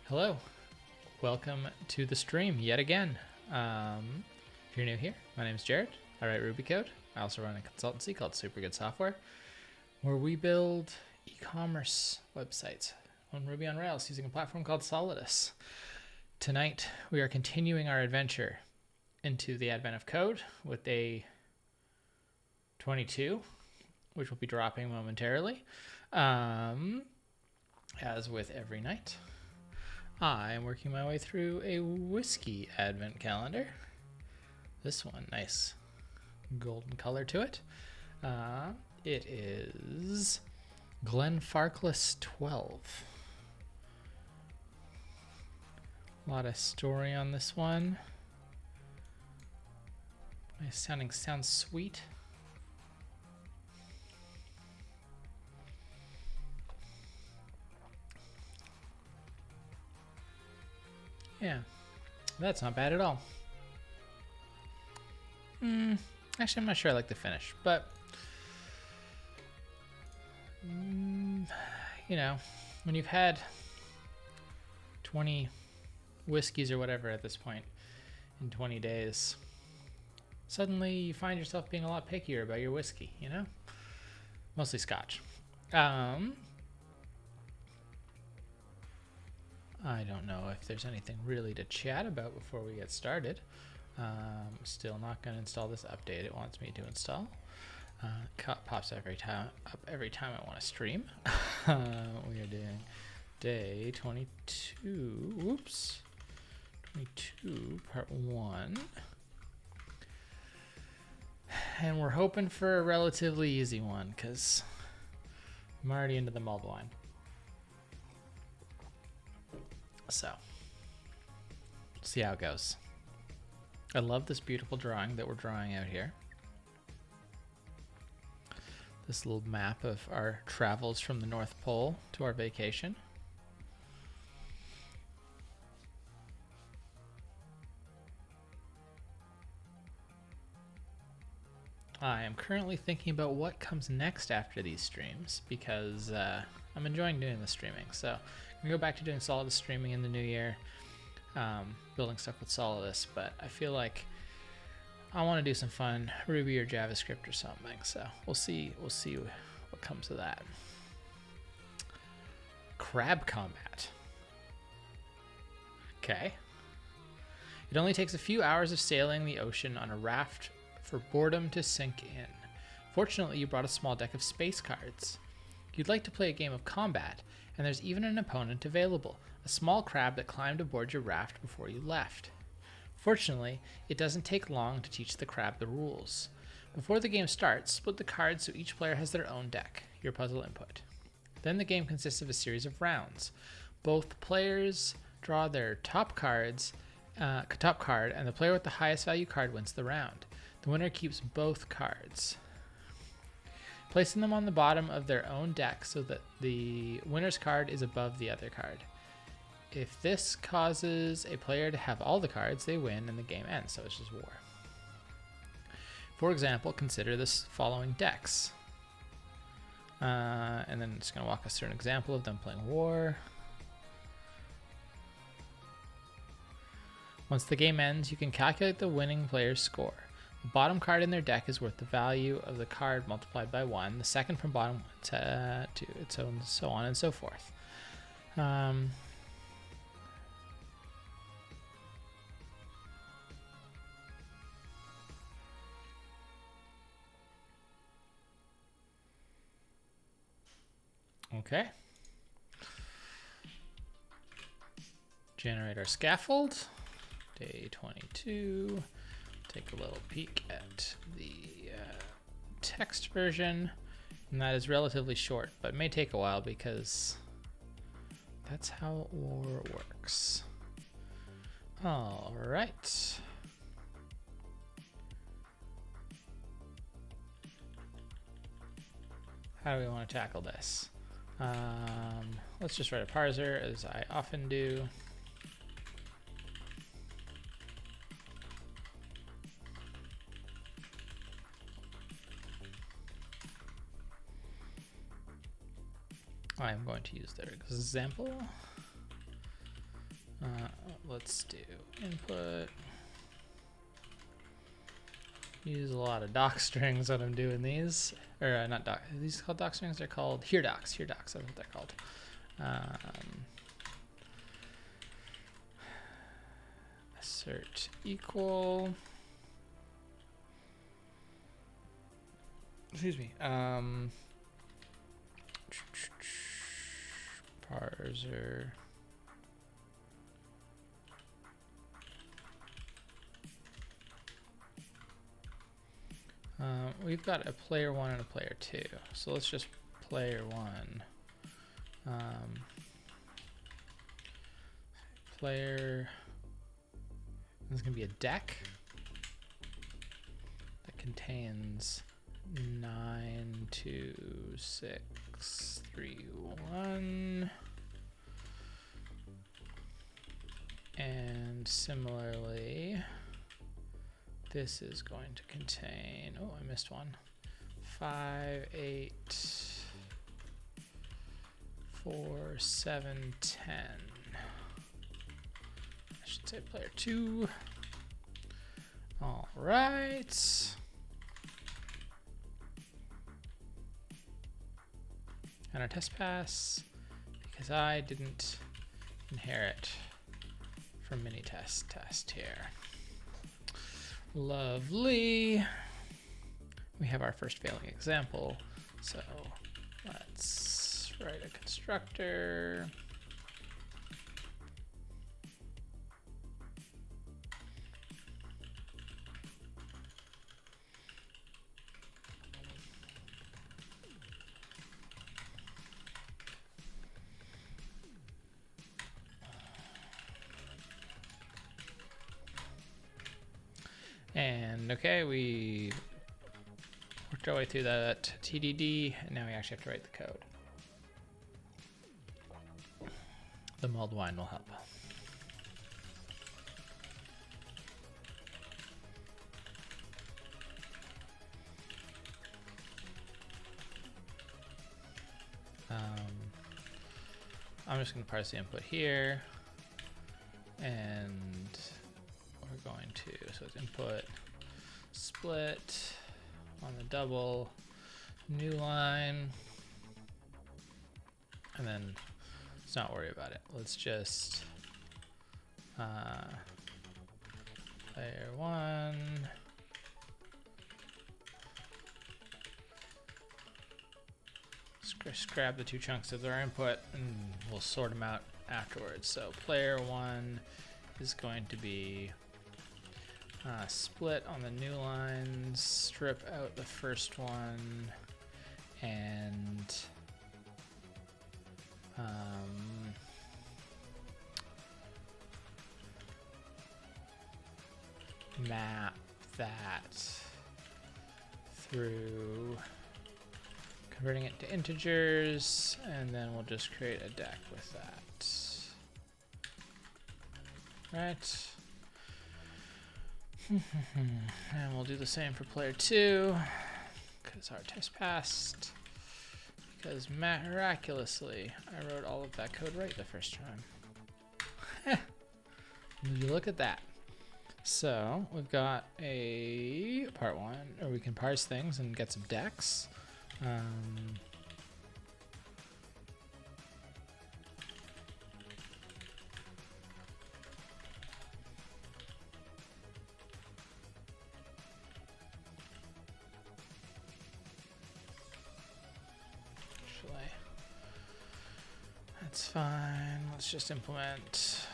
Hello, welcome to the stream yet again. If you're new here, my name is Jared. I write Ruby code. I also run a consultancy called Super Good Software, where we build e-commerce websites on Ruby on Rails using a platform called Solidus. Tonight, we are continuing our adventure into the advent of code with day 22, which will be dropping momentarily. As with every night, I am working my way through a whiskey advent calendar. This one, nice golden color to it. It is Glenfarclas 12. A lot of story on this one. Nice sounding, sounds sweet. Yeah, that's not bad at all. Actually, I'm not sure I like the finish, but you know, when you've had 20 whiskeys or whatever at this point in 20 days, suddenly you find yourself being a lot pickier about your whiskey, you know? Mostly scotch. I don't know if there's anything really to chat about before we get started. Still not going to install this update it wants me to install. Pops every time I want to stream. We are doing day 22. Whoops. 22, part 1. And we're hoping for a relatively easy one because I'm already into the mulled wine. So, see how it goes. I love this beautiful drawing that we're drawing out here. This little map of our travels from the North Pole to our vacation. I am currently thinking about what comes next after these streams because I'm enjoying doing the streaming. So I'm gonna go back to doing Solidus streaming in the new year, building stuff with Solidus, but I feel like I want to do some fun Ruby or JavaScript or something. So we'll see what comes of that. Crab combat. Okay. It only takes a few hours of sailing the ocean on a raft for boredom to sink in. Fortunately, you brought a small deck of space cards. You'd like to play a game of combat, and there's even an opponent available, a small crab that climbed aboard your raft before you left. Fortunately, it doesn't take long to teach the crab the rules. Before the game starts, split the cards so each player has their own deck, your puzzle input. Then the game consists of a series of rounds. Both players draw their top card, and the player with the highest value card wins the round. The winner keeps both cards, placing them on the bottom of their own deck so that the winner's card is above the other card. If this causes a player to have all the cards, they win and the game ends, so it's just war. For example, consider this following decks. And then it's going to walk us through an example of them playing war. Once the game ends, you can calculate the winning player's score. The bottom card in their deck is worth the value of the card multiplied by 1, the second from bottom to its own, so on and so forth. Okay. Generate our scaffold. Day 22. Take a little peek at the text version, and that is relatively short, but may take a while because that's how war works. All right. How do we want to tackle this? Let's just write a parser, as I often do. I'm going to use their example. let's do input. Use a lot of doc strings when I'm doing these, or not doc. Are these called doc strings? They're called here docs. Here docs. That's what they're called. Assert equal. Excuse me. Parser. We've got a player 1 and a player 2. So let's just player 1. Player. This is going to be a deck that contains 9, 2, 6, 3, 1. And similarly, this is going to contain, oh, I missed one. 5, 8, 4, 7, 10. I should say player 2. All right. And our test pass, because I didn't inherit from mini test here. Lovely. We have our first failing example. So let's write a constructor. And okay, we worked our way through that TDD, and now we actually have to write the code. The mulled wine will help. I'm just going to parse the input here, and we're going to, so it's input split on the double, new line, and then let's not worry about it. Let's just player 1, just grab the 2 chunks of their input and we'll sort them out afterwards. So player 1 is going to be split on the new lines, strip out the first one, and map that through converting it to integers, and then we'll just create a deck with that. Right. And we'll do the same for player 2, because our test passed. Because miraculously, I wrote all of that code right the first time. Would you look at that? So we've got a part 1, or we can parse things and get some decks. That's fine. Let's just implement.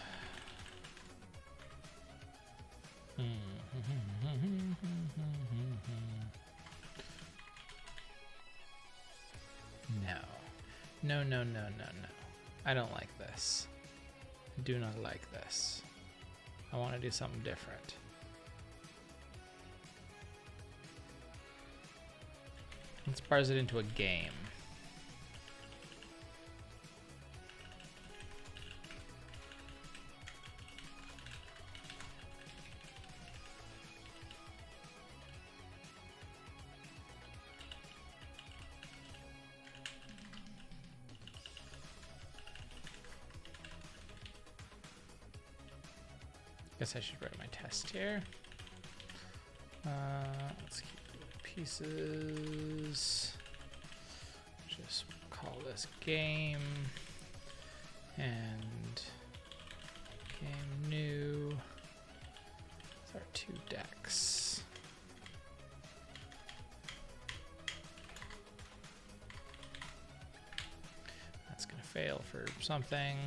No. No. I don't like this. I do not like this. I want to do something different. Let's parse it into a game. Guess I should write my test here. Let's keep the pieces. Just call this game and game new with our 2 decks. That's gonna fail for something.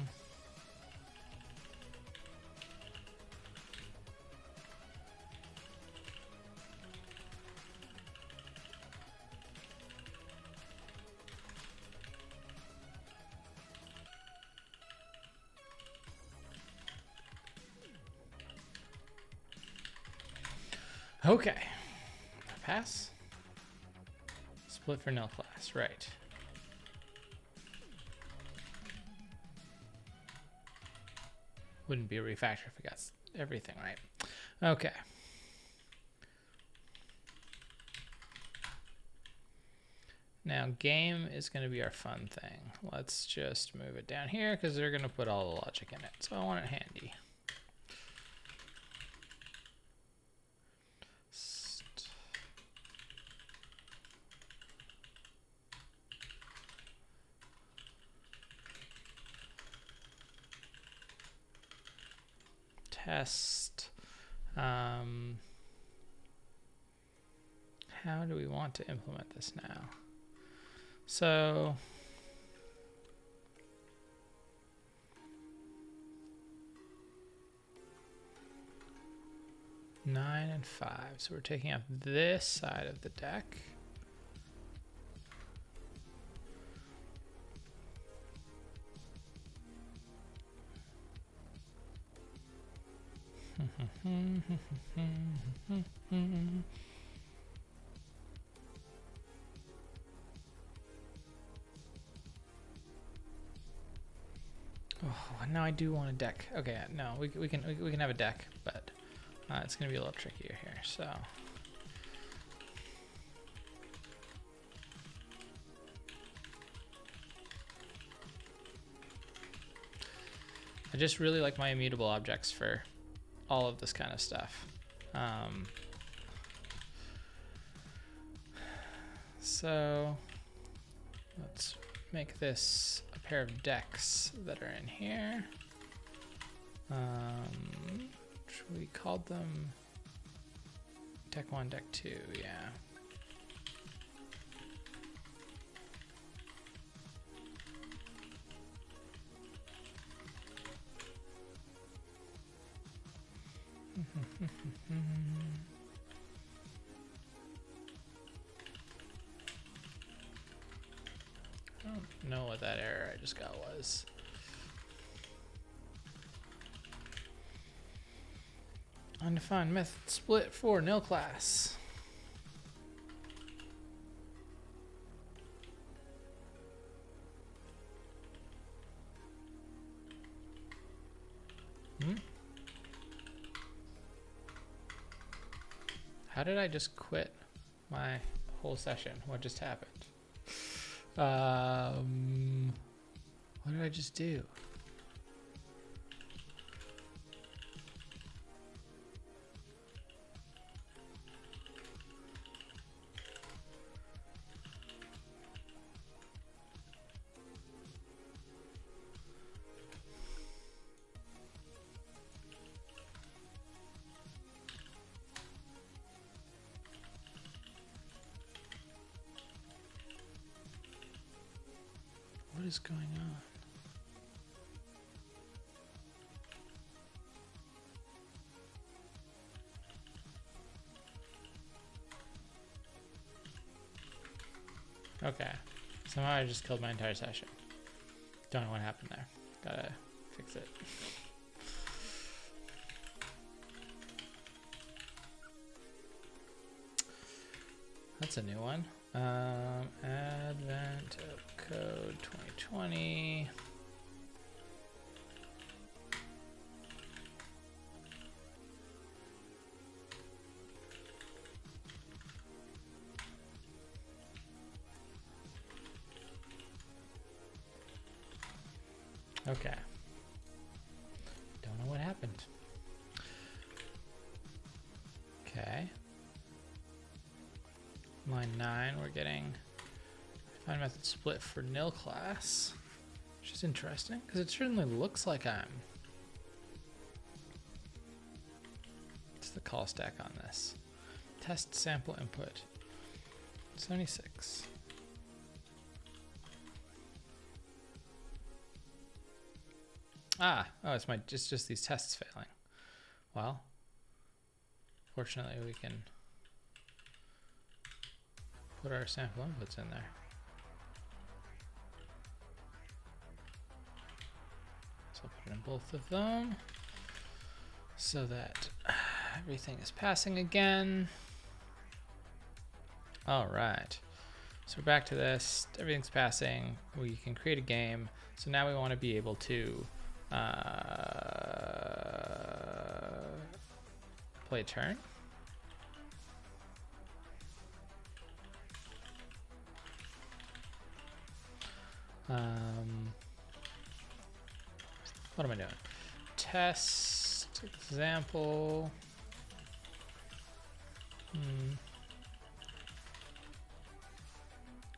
Okay, pass. Split for nil class, right. Wouldn't be a refactor if we got everything right. Okay. Now game is going to be our fun thing. Let's just move it down here because they're going to put all the logic in it. So I want it handy. Test. How do we want to implement this now? So nine and 5. So we're taking out this side of the deck. Oh, now I do want a deck. Okay, no, we can have a deck, but it's gonna be a little trickier here. So I just really like my immutable objects for all of this kind of stuff. So let's make this a pair of decks that are in here. We called them deck 1, deck 2, yeah. I don't know what that error I just got was. Undefined method split for nil class. How did I just quit my whole session? What just happened? What did I just do? What is going on? Okay, somehow I just killed my entire session. Don't know what happened there. Gotta fix it. That's a new one. Advent of Code 2020. Okay. Don't know what happened. Okay. Line 9, we're getting find method split for nil class, which is interesting because it certainly looks like I'm. What's the call stack on this? Test sample input 76. Oh, it's just these tests failing. Well, fortunately we can put our sample inputs in there. So I'll put it in both of them so that everything is passing again. All right, so we're back to this. Everything's passing. We can create a game. So now we want to be able to play a turn. What am I doing? Test example.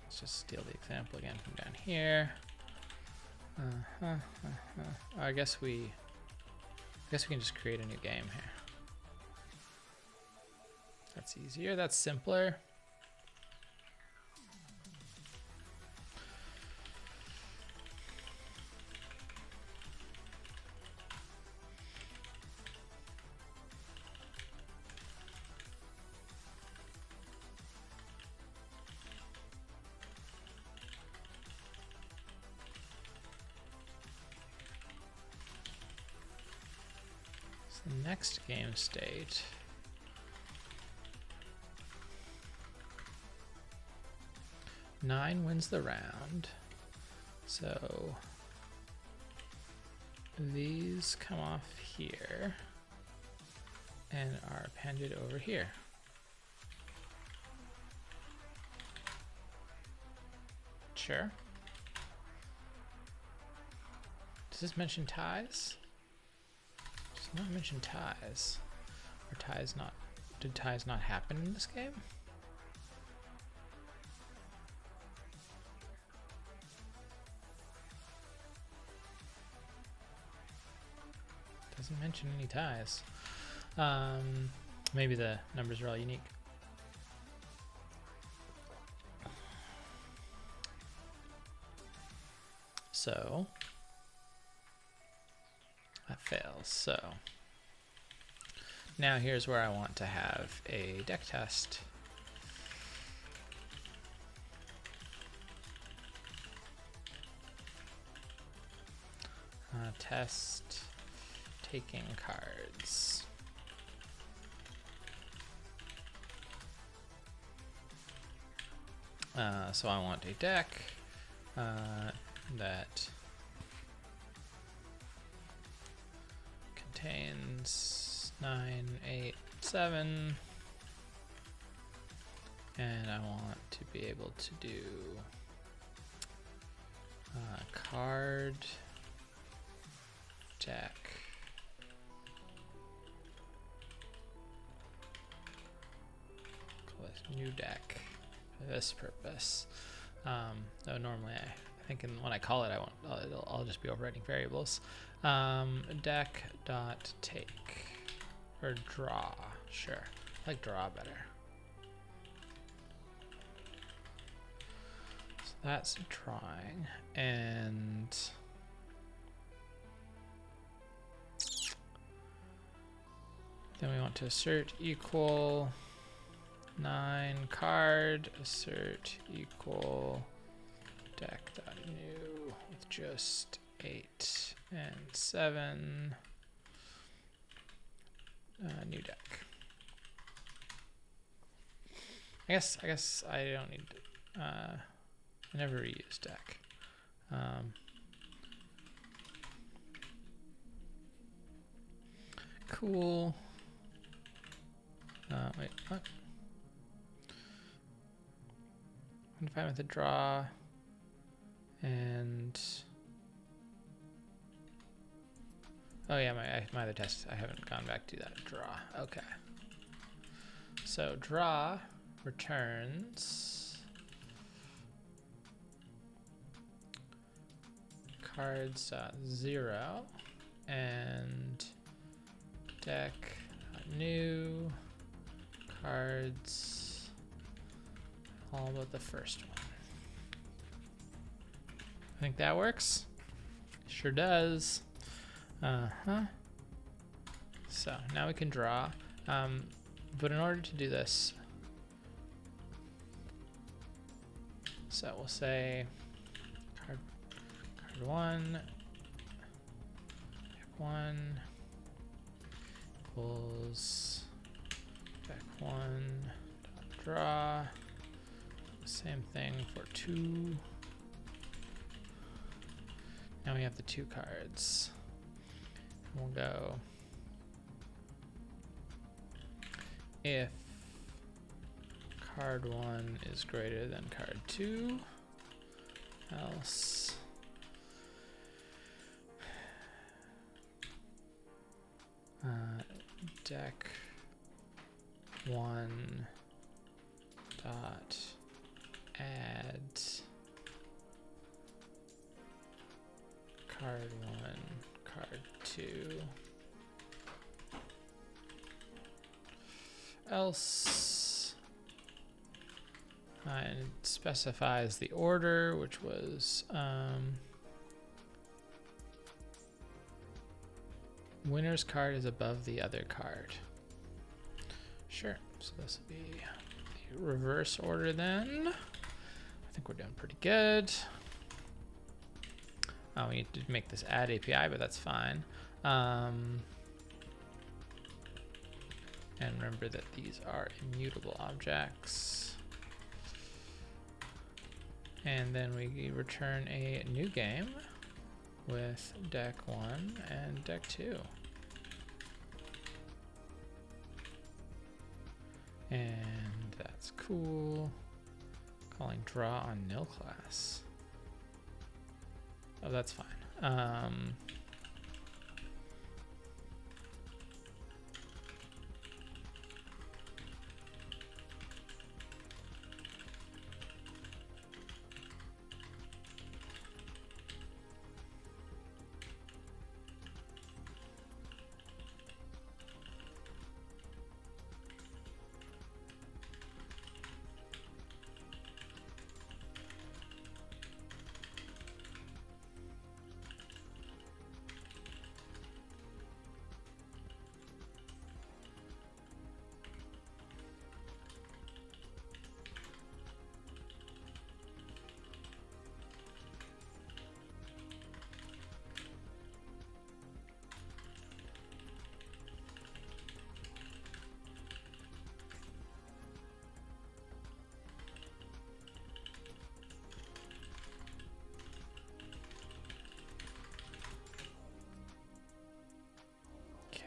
Let's just steal the example again from down here. I guess we can just create a new game here. That's easier. That's simpler. The next game state. Nine wins the round. So these come off here and are appended over here. Sure. Does this mention ties? Does not mention ties. Or ties not? Did ties not happen in this game? Doesn't mention any ties. Maybe the numbers are all unique. So that fails. So now here's where I want to have a deck test. Test taking cards. So I want a deck that contains 9, 8, 7, and I want to be able to do card deck. Call this new deck for this purpose. Though normally I think when I call it, I'll just be overwriting variables. Deck dot take or draw. Sure, I like draw better. So that's drawing, and then we want to assert equal 9 card, assert equal deck dot new with just 8 and 7, new deck. I guess I don't need I never reuse deck. Cool. Wait, what? I'm fine with the draw, and oh yeah, my other test. I haven't gone back to that draw. Okay. So draw returns cards 0 and deck new cards all but the first one. I think that works. Sure does. So now we can draw. But in order to do this, so we'll say card 1, deck 1 equals deck 1 dot draw. Same thing for 2. Now we have the 2 cards. We'll go if card 1 is greater than card 2, else deck 1 dot add card 1, card 2, else, and it specifies the order, which was winner's card is above the other card. Sure, so this will be the reverse order then. I think we're doing pretty good. Oh, we need to make this add API, but that's fine. And remember that these are immutable objects. And then we return a new game with deck 1 and deck 2. And that's cool. Calling draw on nil class. Oh, that's fine.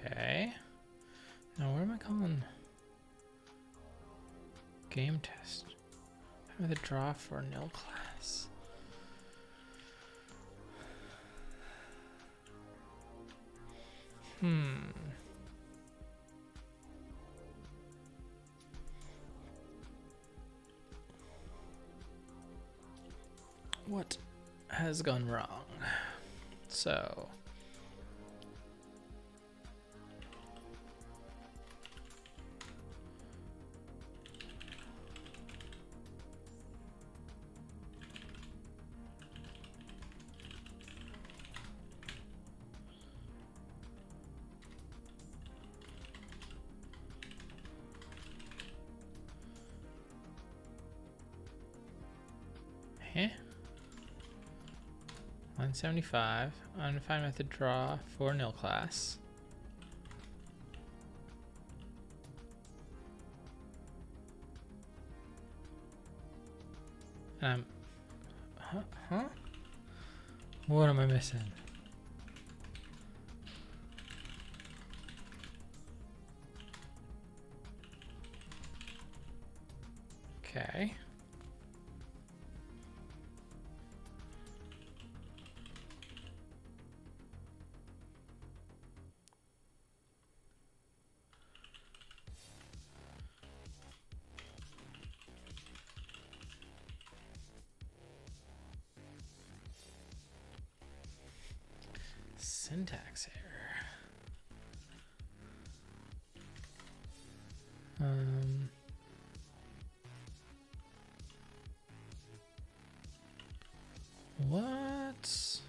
Okay. Now where am I calling game test? I'm going to draw for nil class. What has gone wrong? So line 75, undefined method draw for nil class. And huh? What am I missing? Okay. syntax error. What?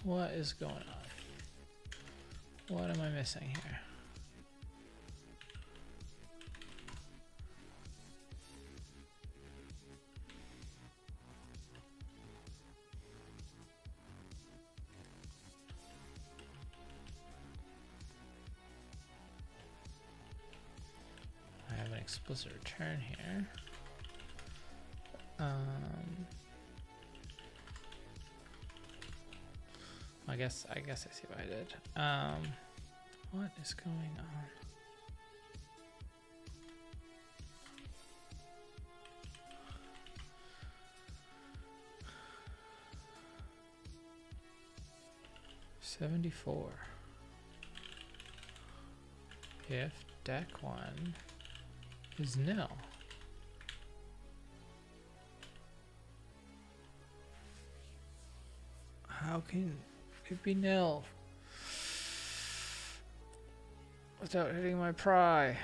What is going on? What am I missing here? I have an explicit return here. I guess I see what I did. What is going on? $74. If deck 1 is nil. How can it be nil without hitting my pry?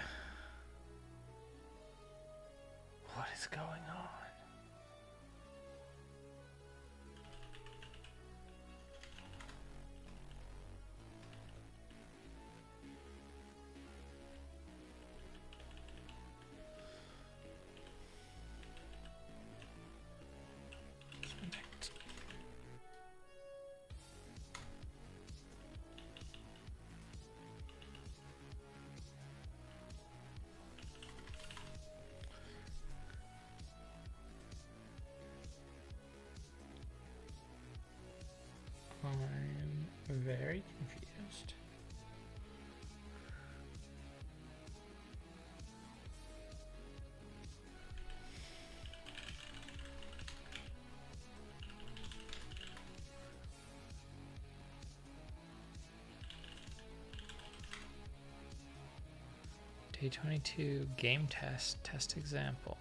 What is going on? I'm very confused. Day 22 game test example.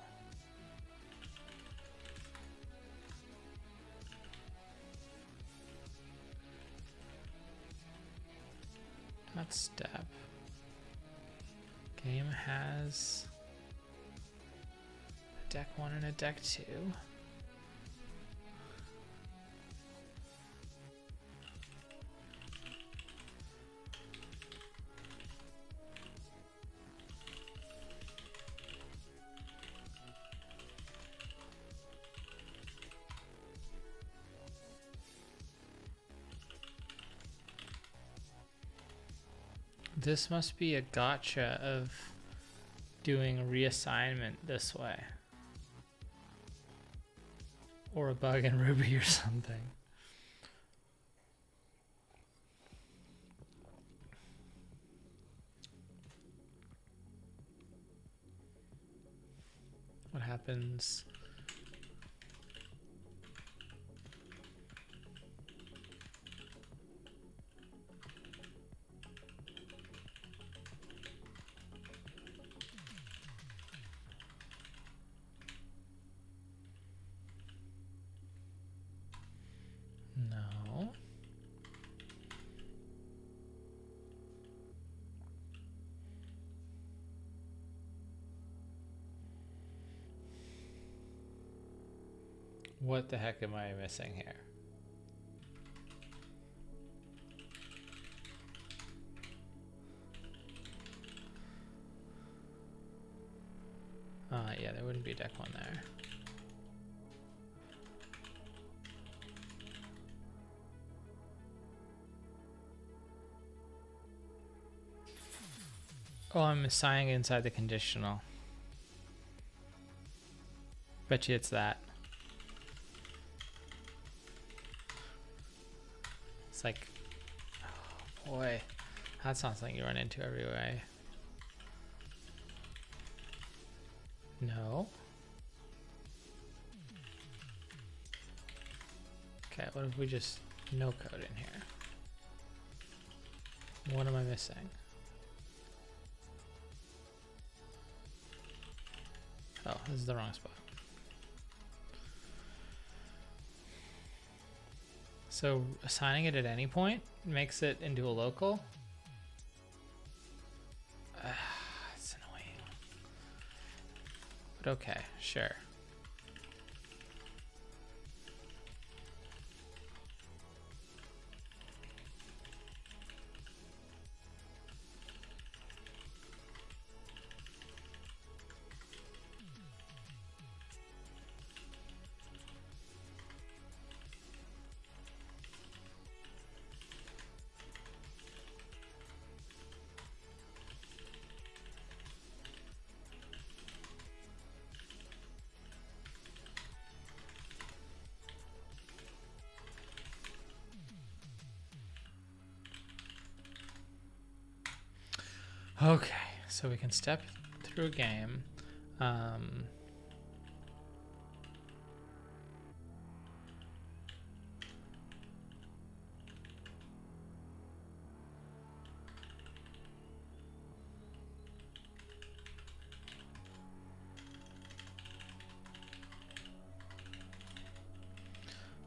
Not step. Game has a deck 1 and a deck 2. This must be a gotcha of doing reassignment this way. Or a bug in Ruby or something. What happens? No. What the heck am I missing here? Yeah, there wouldn't be a deck 1 there. Oh, I'm assigning inside the conditional. Bet you it's that. It's like, oh boy, that's not something you run into every way. No. Okay, what if we just no code in here? What am I missing? Oh, this is the wrong spot. So assigning it at any point makes it into a local. It's annoying. But okay, sure. Okay, so we can step through a game.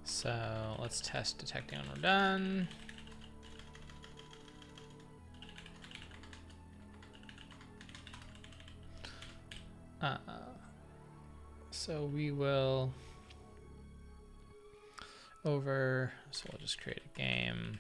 So let's test detecting when we're done. So we will so we'll just create a game.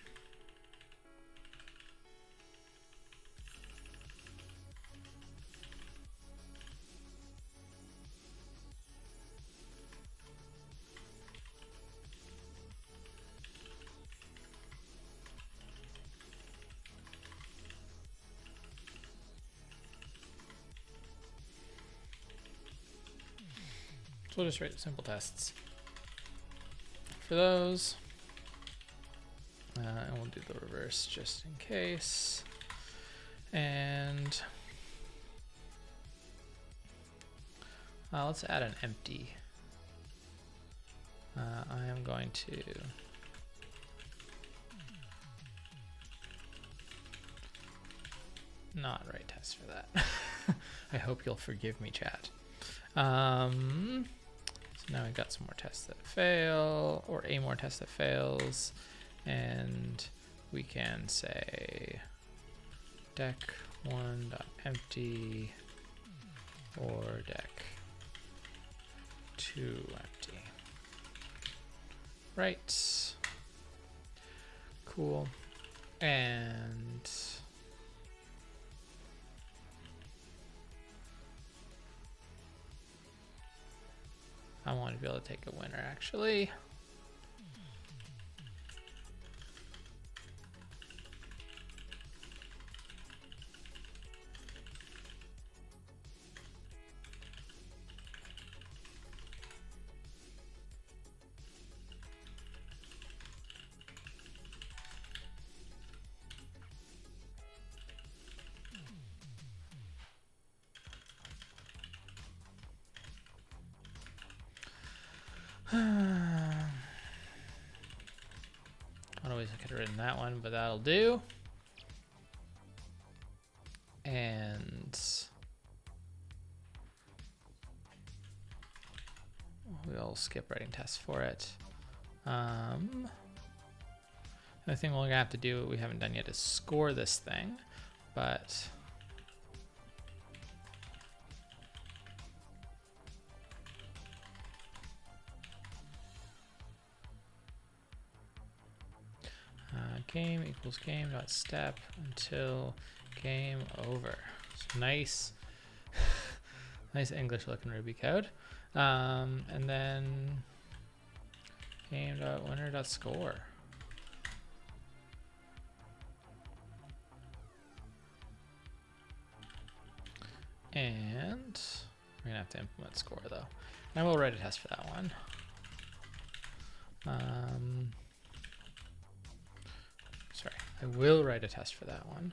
So we'll just write simple tests for those. And we'll do the reverse just in case. And let's add an empty. I am going to not write tests for that. I hope you'll forgive me, chat. So now we've got some more tests that fail, or a more test that fails, and we can say deck1.empty or deck2empty. Right. Cool. And I want to be able to take a winner, actually. Otherwise I could have written that one, but that'll do. And we'll skip writing tests for it. The thing we're gonna have to do, we haven't done yet, is score this thing, but game equals game dot step until game over. So nice, nice English looking Ruby code. And then game dot winner dot score. And we're gonna have to implement score though. And we'll write a test for that one. Sorry, I will write a test for that one.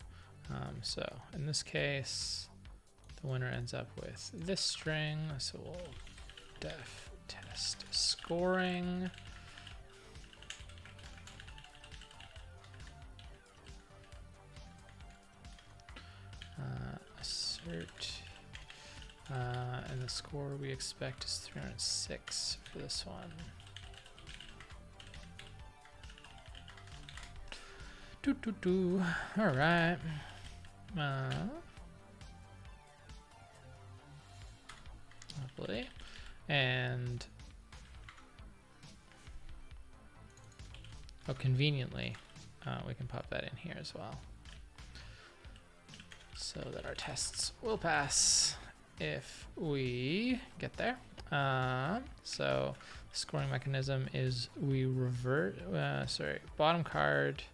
So in this case, the winner ends up with this string. So we'll def test scoring. Assert. And the score we expect is 306 for this one. All right. Lovely. And conveniently, we can pop that in here as well, so that our tests will pass if we get there. So the scoring mechanism is we revert, bottom card,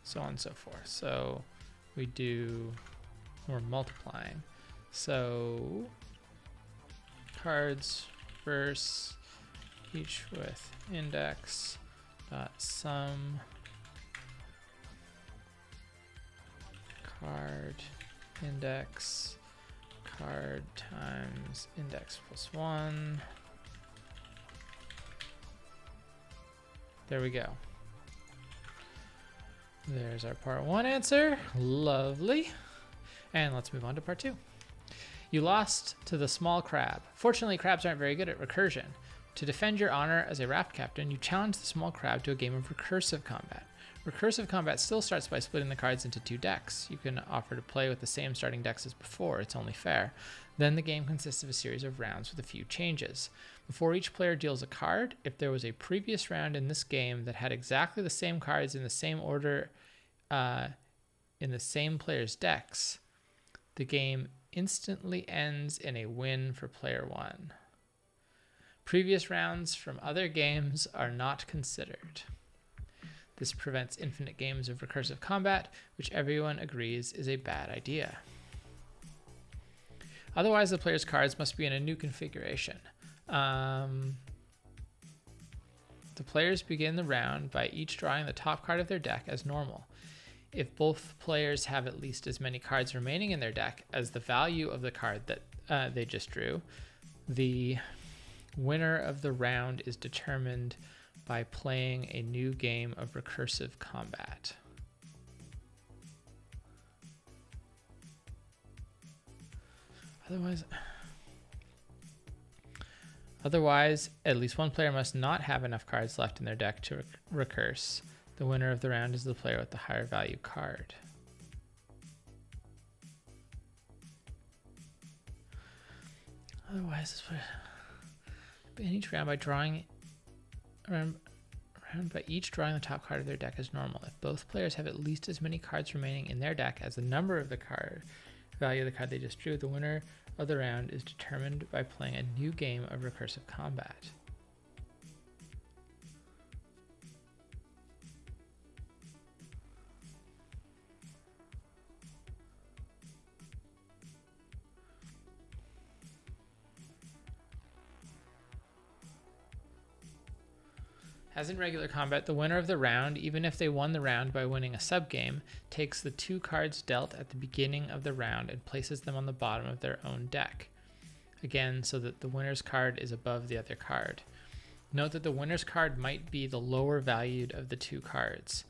so on and so forth. So we're multiplying. So cards verse each with index dot sum card index card times index plus 1. There we go. There's our part 1 answer. Lovely. And let's move on to part 2. You lost to the small crab. Fortunately, crabs aren't very good at recursion. To defend your honor as a raft captain, you challenge the small crab to a game of recursive combat. Recursive combat still starts by splitting the cards into 2 decks. You can offer to play with the same starting decks as before, it's only fair. Then the game consists of a series of rounds with a few changes. Before each player deals a card, if there was a previous round in this game that had exactly the same cards in the same order in the same player's decks, the game instantly ends in a win for player 1. Previous rounds from other games are not considered. This prevents infinite games of recursive combat, which everyone agrees is a bad idea. Otherwise, the player's cards must be in a new configuration. The players begin the round by each drawing the top card of their deck as normal. If both players have at least as many cards remaining in their deck as the value of the card that they just drew, the winner of the round is determined by playing a new game of recursive combat. Otherwise, at least one player must not have enough cards left in their deck to recurse. The winner of the round is the player with the higher value card. Otherwise, begin each round by drawing the top card of their deck as normal. If both players have at least as many cards remaining in their deck as the number of the value of the card they just drew, the winner of the round is determined by playing a new game of recursive combat. As in regular combat, the winner of the round, even if they won the round by winning a subgame, takes the 2 cards dealt at the beginning of the round and places them on the bottom of their own deck. Again, so that the winner's card is above the other card. Note that the winner's card might be the lower valued of the 2 cards,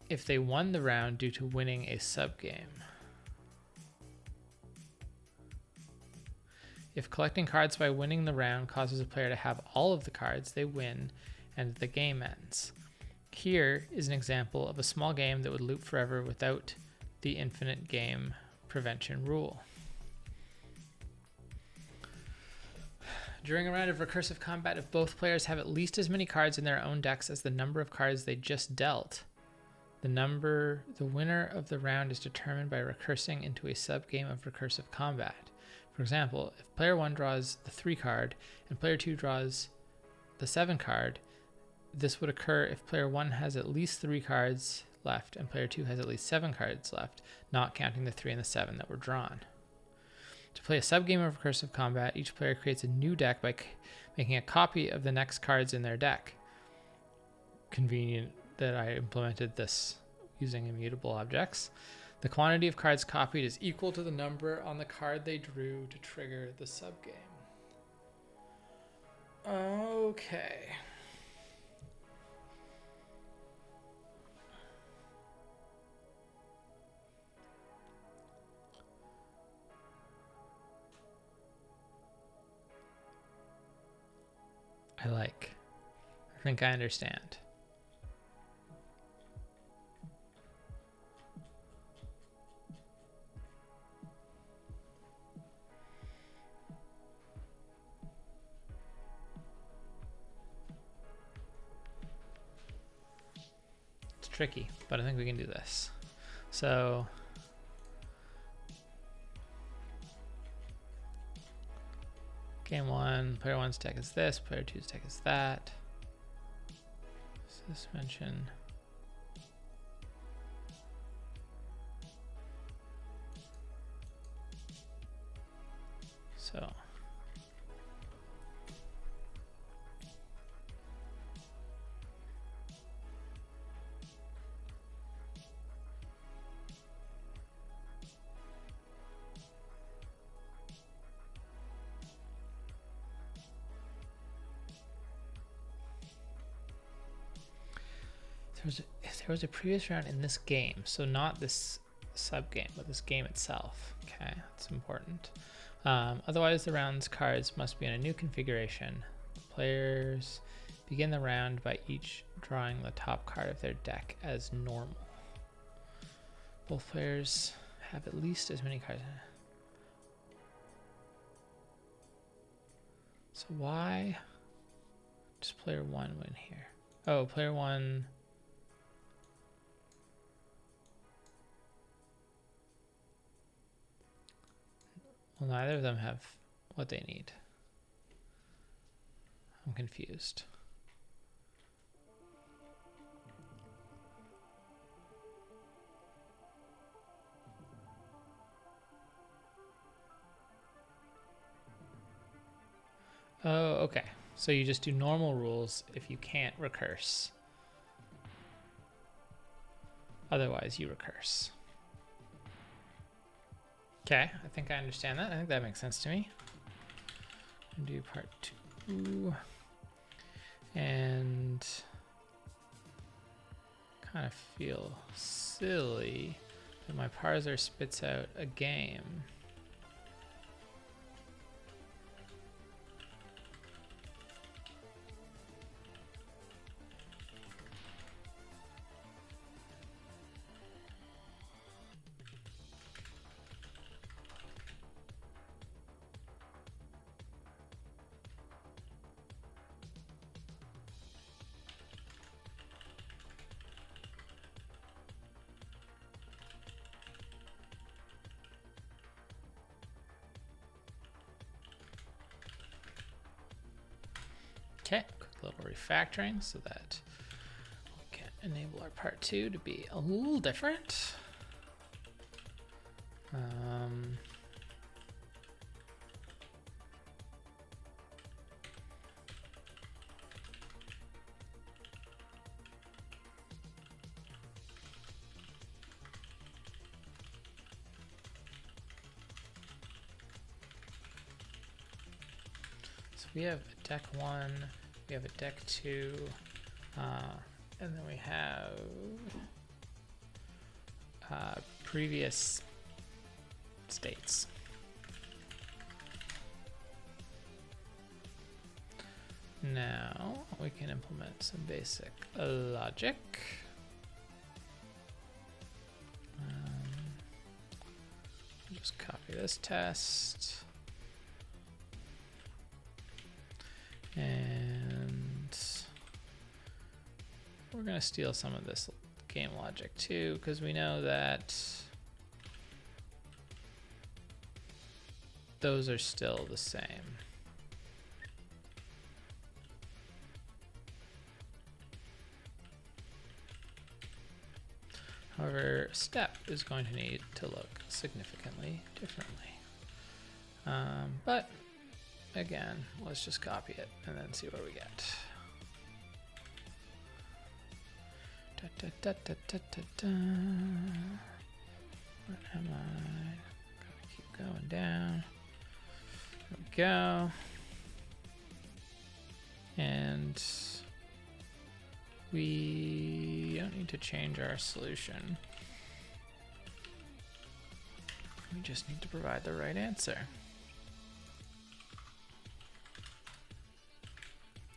if they won the round due to winning a subgame. If collecting cards by winning the round causes a player to have all of the cards, they win, and the game ends. Here is an example of a small game that would loop forever without the infinite game prevention rule. During a round of recursive combat, if both players have at least as many cards in their own decks as the number of cards they just dealt, the winner of the round is determined by recursing into a subgame of recursive combat. For example, if player 1 draws the 3 card and player 2 draws the 7 card, this would occur if player 1 has at least 3 cards left and player 2 has at least 7 cards left, not counting the 3 and the 7 that were drawn. To play a subgame of recursive combat, each player creates a new deck by making a copy of the next cards in their deck. Convenient that I implemented this using immutable objects. The quantity of cards copied is equal to the number on the card they drew to trigger the subgame. Okay. I think I understand. tricky, but I think we can do this. So game 1, player 1's deck is this, player 2's deck is that. Suspension. So there was a previous round in this game, so not this sub game, but this game itself. Okay, that's important. Otherwise, the round's cards must be in a new configuration. The players begin the round by each drawing the top card of their deck as normal. Both players have at least as many cards. So why does player 1 win here? Oh, player 1. Well, neither of them have what they need. I'm confused. Oh, okay. So you just do normal rules if you can't recurse. Otherwise, you recurse. Okay, I think I understand that. I think that makes sense to me. Do part 2. And kind of feel silly that my parser spits out a game. Okay, quick little refactoring so that we can enable our part 2 to be a little different. So we have deck 1, we have a deck 2, and then we have previous states. Now we can implement some basic logic. Just copy this test. And we're going to steal some of this game logic too, because we know that those are still the same. However, step is going to need to look significantly differently. But again, let's just copy it and then see what we get. Where am I? Gotta keep going down. There we go. And we don't need to change our solution. We just need to provide the right answer.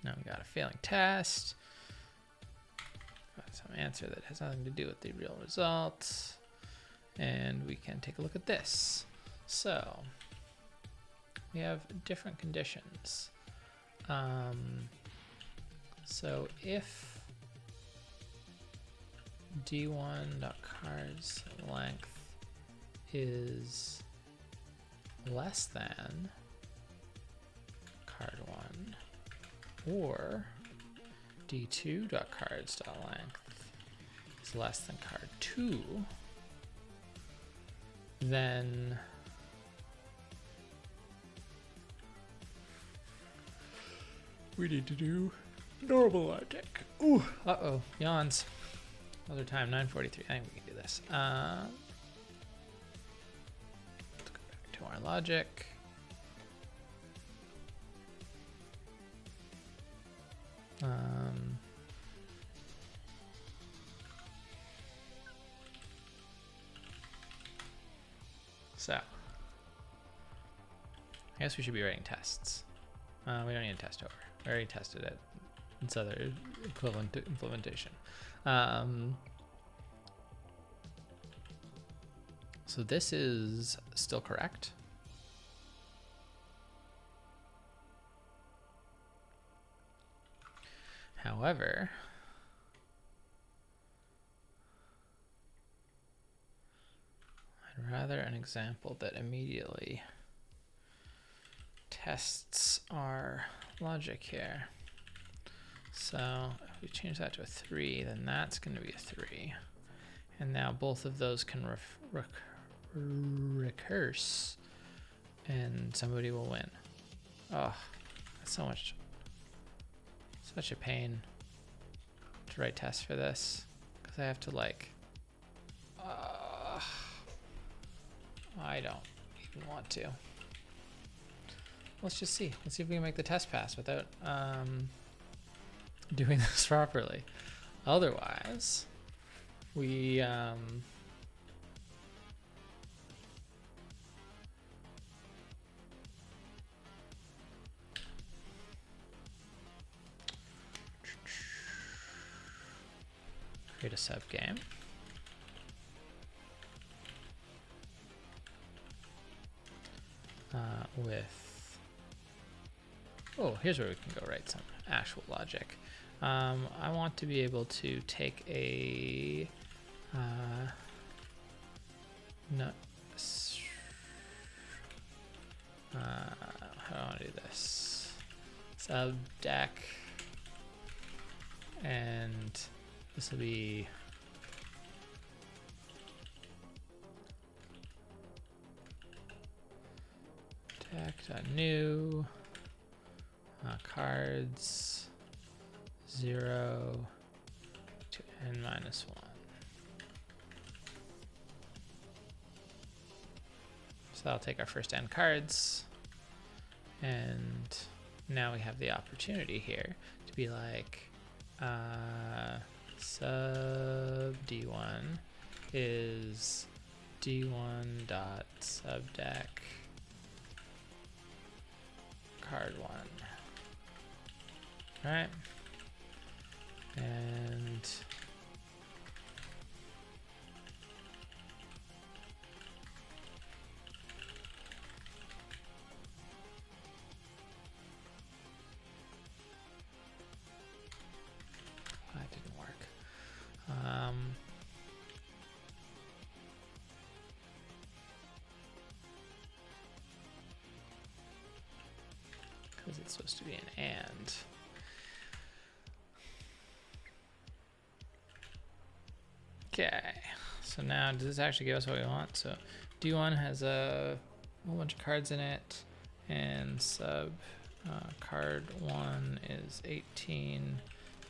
Now we got a failing test. Got some answer that has nothing to do with the real result. And we can take a look at this. So we have different conditions. So if d1.cards length is less than card 1, or d2.cards.length is less than card 2, then we need to do normal logic. Ooh, uh-oh, yawns. Another time, 9:43. I think we can do this. Let's go back to our logic. So, I guess we should be writing tests. We don't need a test over. We already tested it. It's other equivalent to implementation. So this is still correct. However, I'd rather an example that immediately tests our logic here. So if we change that to a 3, then that's going to be a 3. And now both of those can recurse, and somebody will win. Oh, that's such a pain to write tests for this, because I have to like, I don't even want to. Let's just see. Let's see if we can make the test pass without doing this properly. Otherwise, we create a sub game. Here's where we can go write some actual logic. I want to be able to take a how do I want to do this? Sub deck, and this will be deck.new cards 0 to n-1. So that'll take our first n cards, and now we have the opportunity here to be like sub d1 is d1 dot subdeck card 1. All right, and that didn't work. Because it's supposed to be an and. Okay, so now does this actually give us what we want? So D1 has a whole bunch of cards in it, and sub card 1 is 18,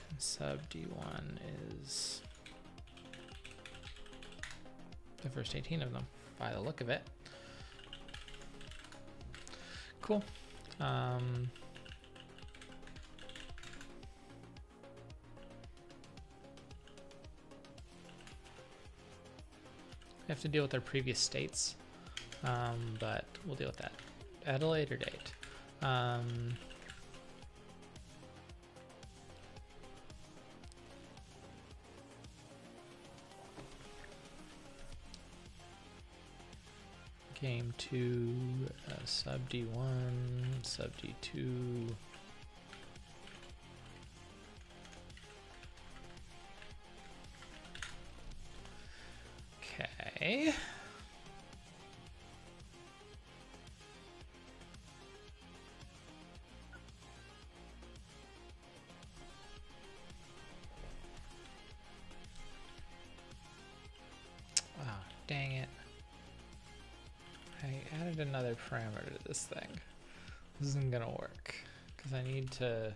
and sub D1 is the first 18 of them, by the look of it. Cool. We have to deal with our previous states, but we'll deal with that at a later date. Game 2, sub D1, sub D2. Okay. Oh, dang it. I added another parameter to this thing. This isn't gonna work because I need to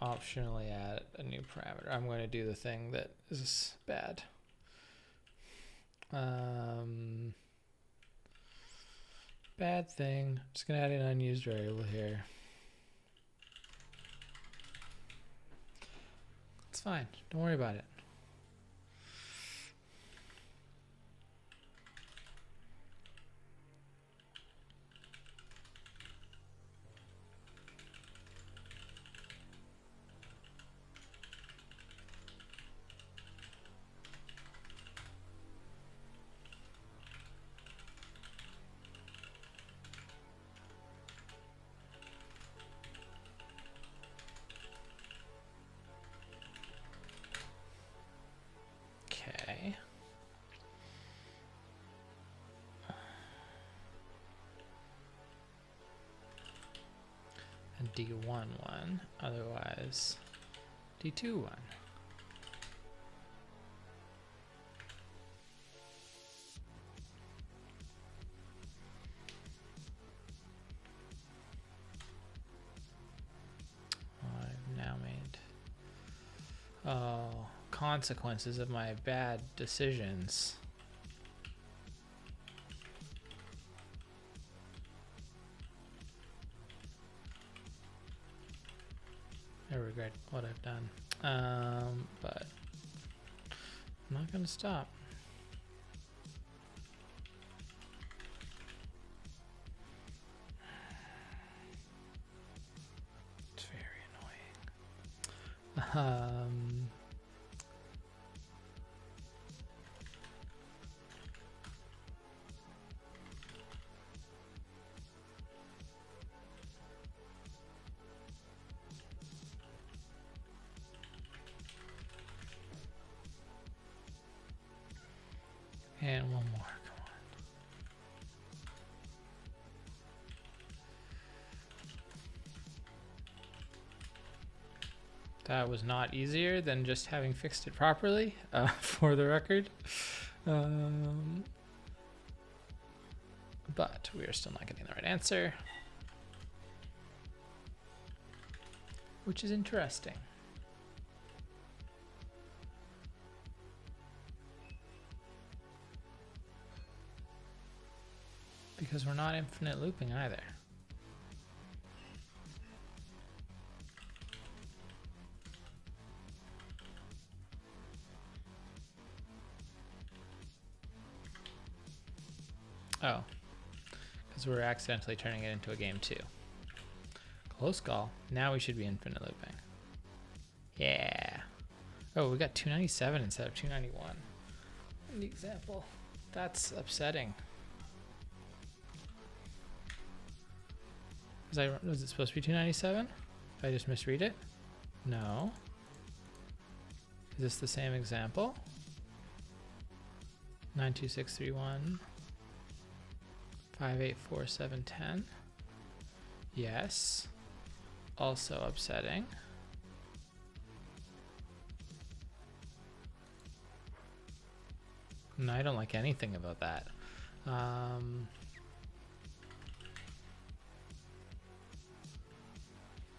optionally add a new parameter. I'm going to do the thing that is bad. Bad thing. Just gonna add an unused variable here. It's fine. Don't worry about it. Okay. And D1 1, otherwise D2 1. I've now made consequences of my bad decisions. I regret what I've done, but I'm not gonna stop. It's very annoying. And one more, come on. That was not easier than just having fixed it properly, for the record. But we are still not getting the right answer, which is interesting. Because we're not infinite looping either. Oh, because we're accidentally turning it into a game too. Close call. Now we should be infinite looping. Yeah. Oh, we got 297 instead of 291 in the example. That's upsetting. Was it supposed to be 297? Did I just misread it? No. Is this the same example? 92631 584710. Yes. Also upsetting. No, I don't like anything about that.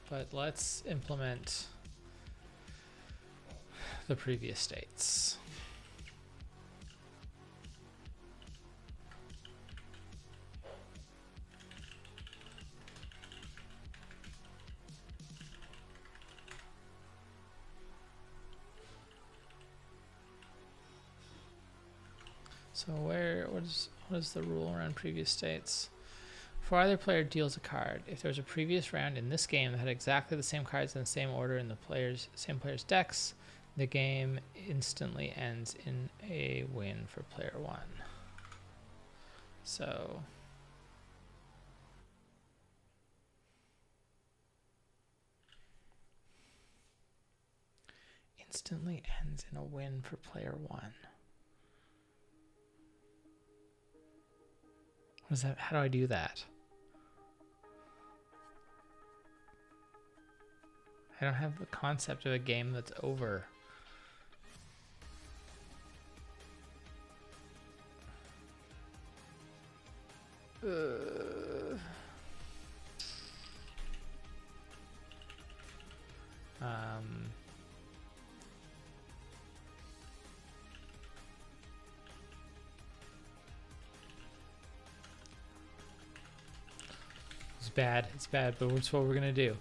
But let's implement the previous states. So what is the rule around previous states? Before either player deals a card, if there's a previous round in this game that had exactly the same cards in the same order in the same player's decks, the game instantly ends in a win for player one. So instantly ends in a win for player one. What is that? How do I do that? I don't have the concept of a game that's over. It's bad, but it's what we're gonna do.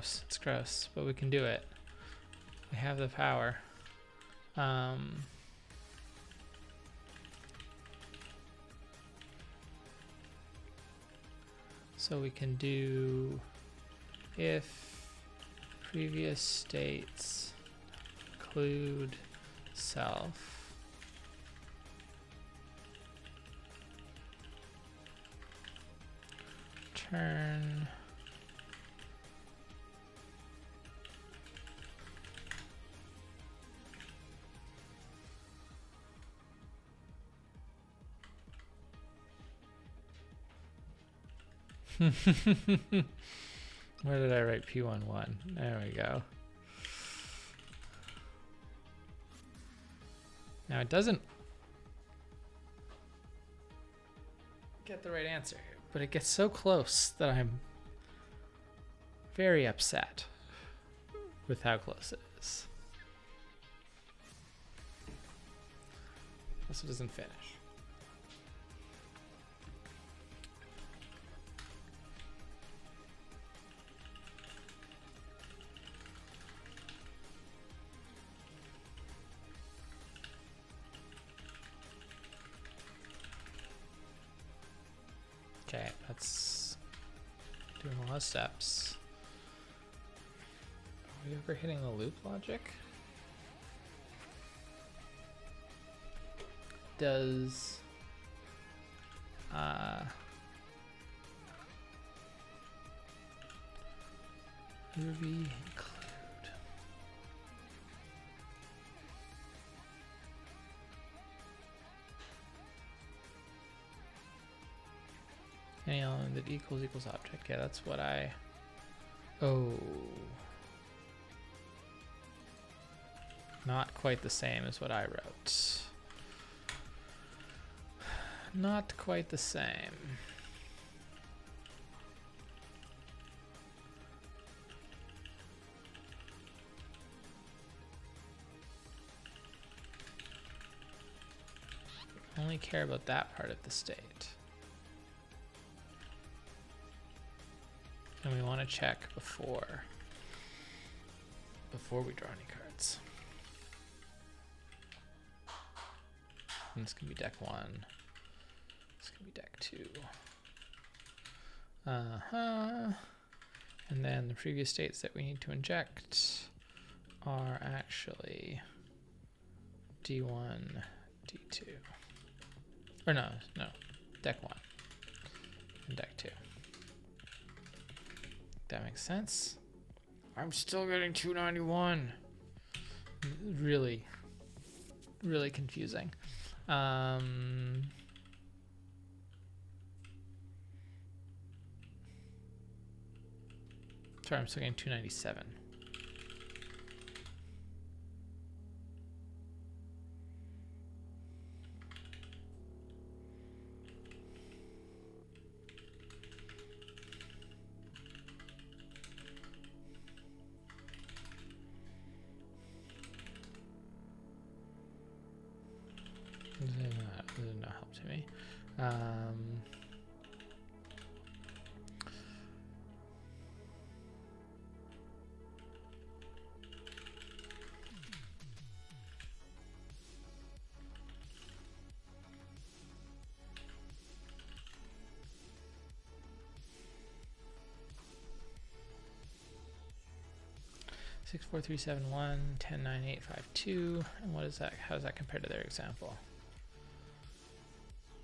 It's gross, but we can do it. We have the power. So we can do if previous states include self, turn where did I write P11? There we go. Now it doesn't get the right answer, but it gets so close that I'm very upset with how close it is. Also doesn't finish. Okay, that's doing a lot of steps. Are we ever hitting the loop logic? Does Ruby include any element that equals object? Yeah, that's what I... Oh. Not quite the same as what I wrote. Not quite the same. Only care about that part of the state. And we want to check before we draw any cards. And this can be deck 1. This can be deck 2. And then the previous states that we need to inject are actually D1, D2. Or no, deck 1 and deck 2. That makes sense. I'm still getting 291. Really confusing. Sorry, I'm still getting 297. That is no help to me. 64371 109852. And what is that? How does that compare to their example?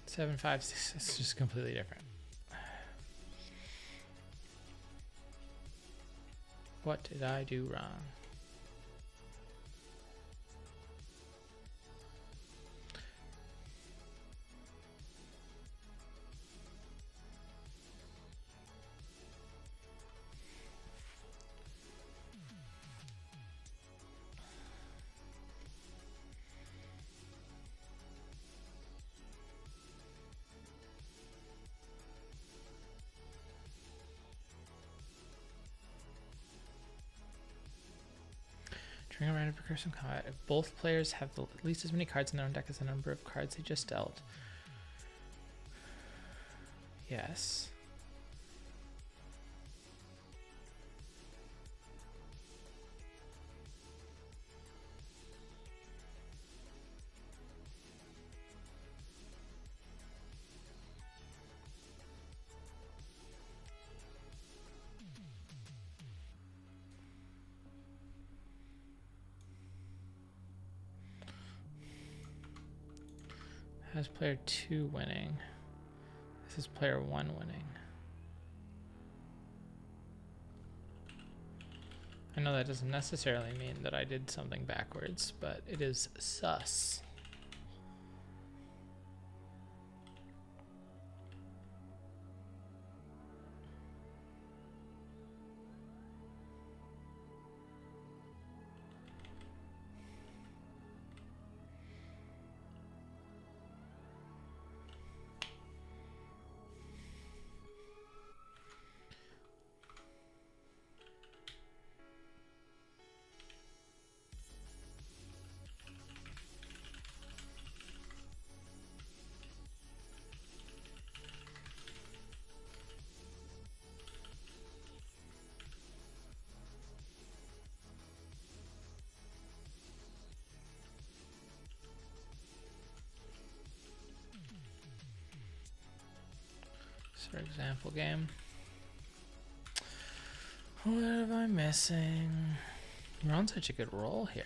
756. It's just completely different. What did I do wrong? During a round of recursive combat, if both players have at least as many cards in their own deck as the number of cards they just dealt. Yes. Has player 2 winning. This is player 1 winning. I know that doesn't necessarily mean that I did something backwards, but it is sus. For example game. What am I missing? We're on such a good roll here.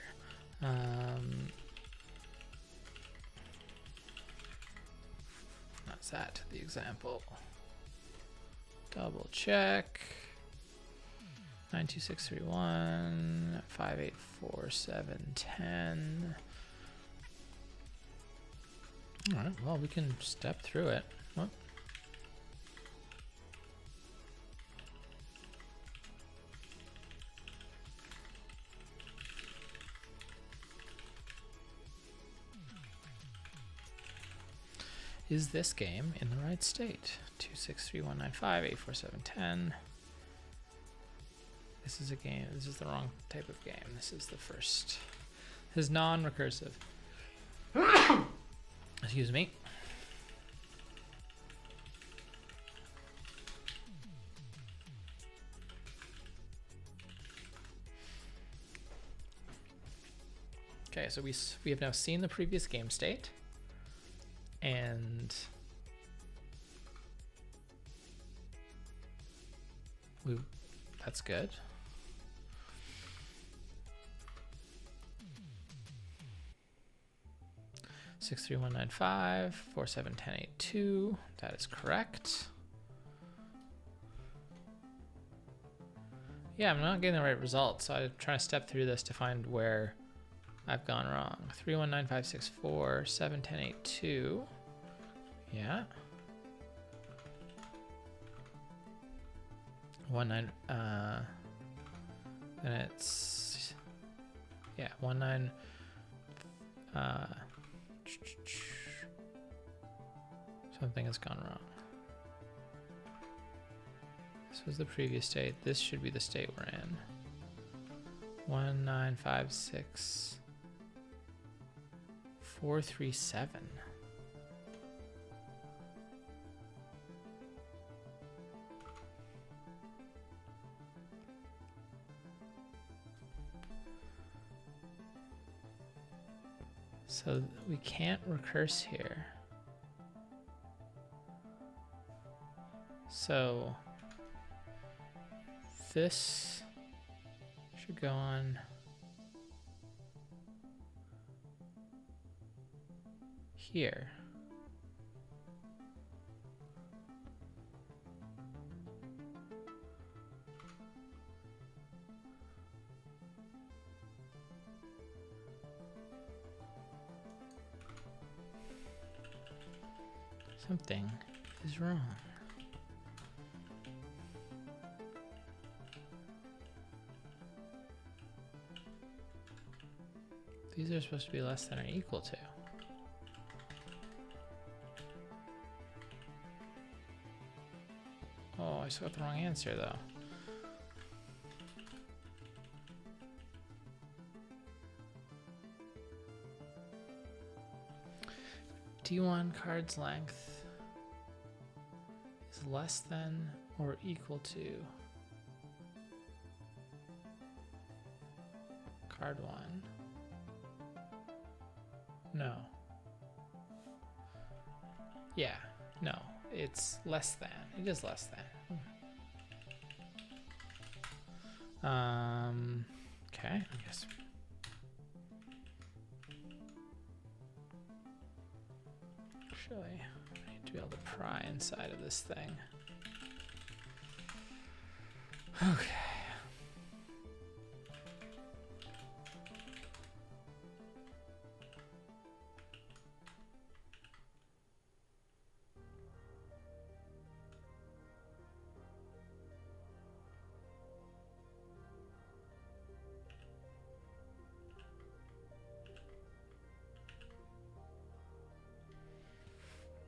That's that, the example. Double check. 92631 584710. All right, well, we can step through it. Oh. Is this game in the right state? 263-195 84710. This is a game. This is the wrong type of game. This is the first. This is non-recursive. Excuse me. Okay, so we have now seen the previous game state, and that's good. Six three one nine five 471082. That is correct. Yeah, I'm not getting the right result, so I'm trying to step through this to find where I've gone wrong. 319564 71082. Yeah. 19 and it's yeah 19 something has gone wrong. This was the previous state. This should be the state we're in. 1956 437. So we can't recurse here. So this Should go on here. Something is wrong. These are supposed to be less than or equal to. Oh, I still got the wrong answer though. D1 card's length is less than or equal to card 1. No. Yeah, no, it's less than. It is less than. Okay, I guess. Actually, I need to be able to pry inside of this thing. Okay.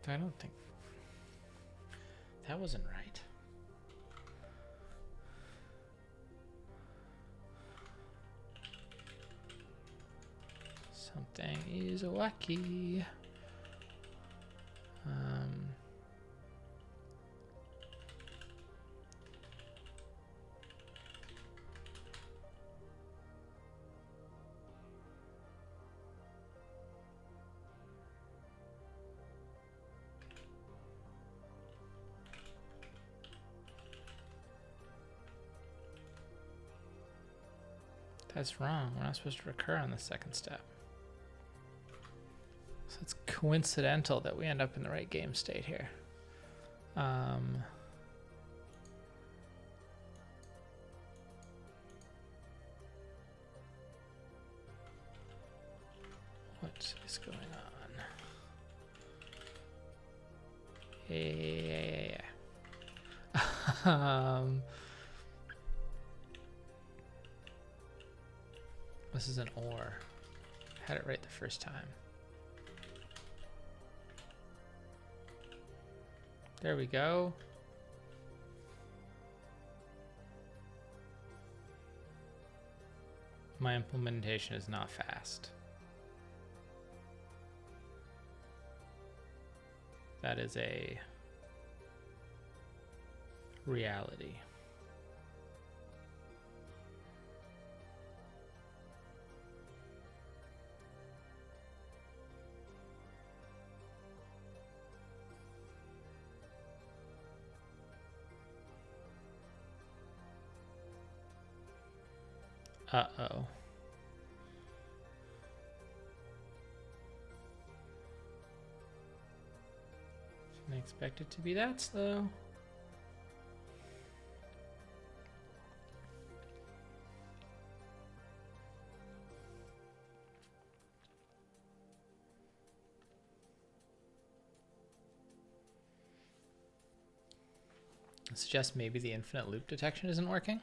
I don't think that wasn't right. Something is wacky. That's wrong. We're not supposed to recur on the second step. So it's coincidental that we end up in the right game state here. What is going on? Yeah. This is an or. Had it right the first time. There we go. My implementation is not fast. That is a reality. Uh-oh. Didn't expect it to be that slow. I suggest maybe the infinite loop detection isn't working.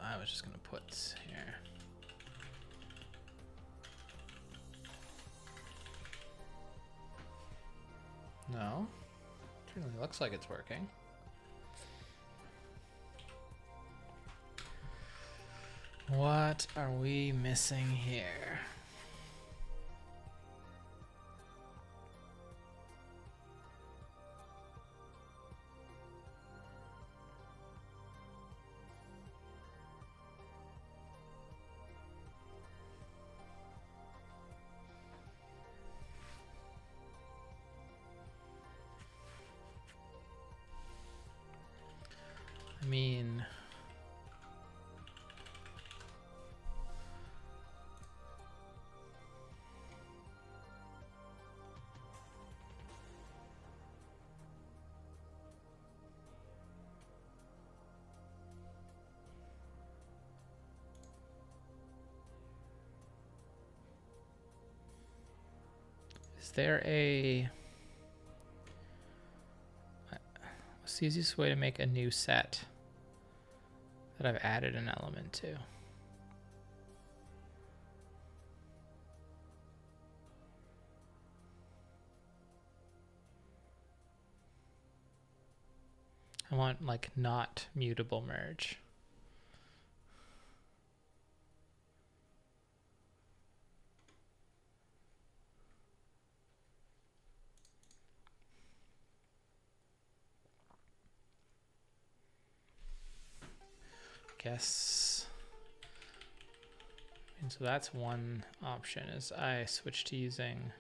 I was just gonna put here. No, certainly looks like it's working. What are we missing here? I mean, is there what's the easiest way to make a new set that I've added an element to? I want like not mutable merge. Guess. And so that's one option, is I switch to using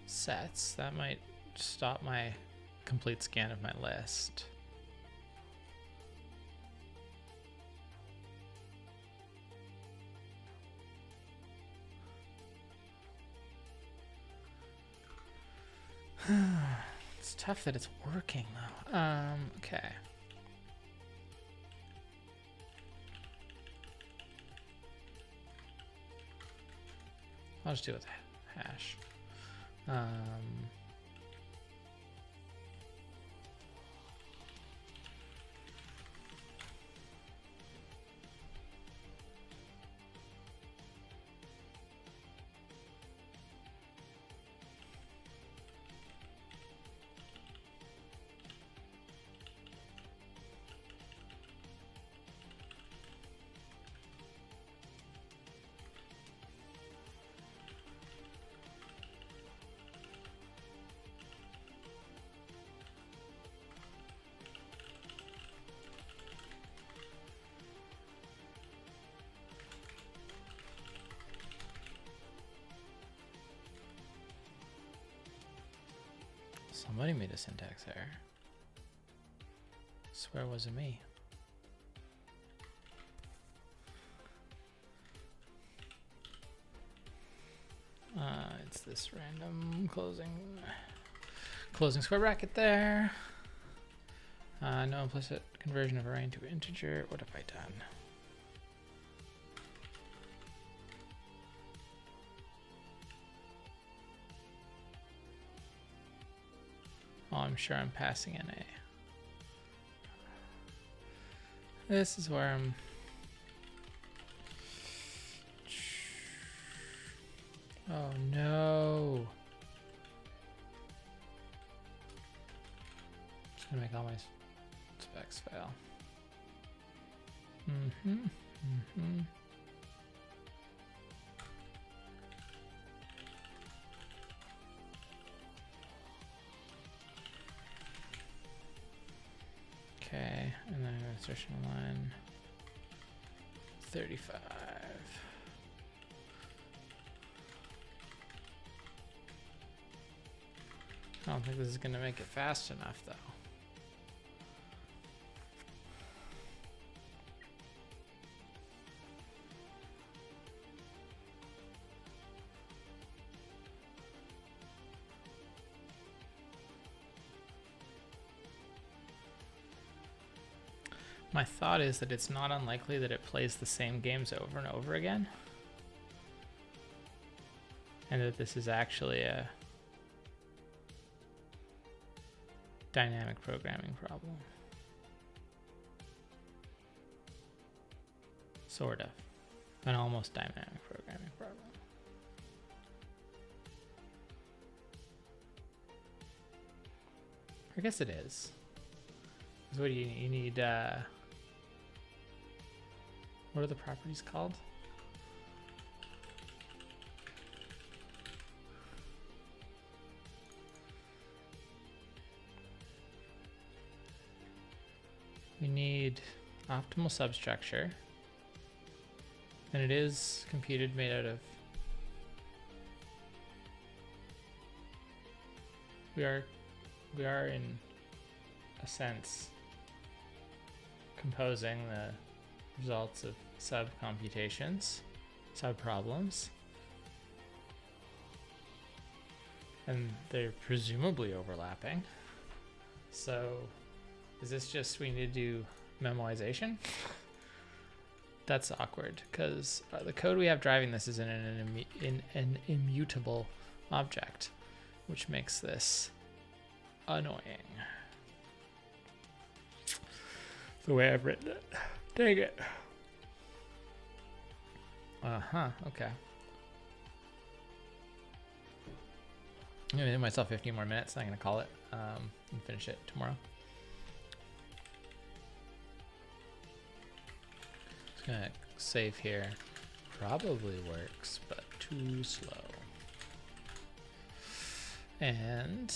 sets. That might stop my complete scan of my list. It's tough that it's working though. Okay. I'll just do it with hash. Somebody made a syntax error. Swear it wasn't me. It's this random closing square bracket there. No implicit conversion of array into integer. What have I done? Oh, I'm sure I'm passing in a. This is where I'm. Oh no. It's gonna make all my specs fail. Okay, and then insertion line 35. I don't think this is going to make it fast enough, though. My thought is that it's not unlikely that it plays the same games over and over again, and that this is actually a dynamic programming problem. Sort of. An almost dynamic programming problem. I guess it is. 'Cause what do you need? You need, what are the properties called? We need optimal substructure. And it is computed, made out of... We are in a sense composing the results of sub-computations, sub-problems. And they're presumably overlapping. So is this just we need to do memoization? That's awkward because the code we have driving this is in an immutable object, which makes this annoying. The way I've written it. Dang it. Okay. I'm gonna give myself 15 more minutes. I'm gonna call it and finish it tomorrow. Just gonna save here. Probably works, but too slow. And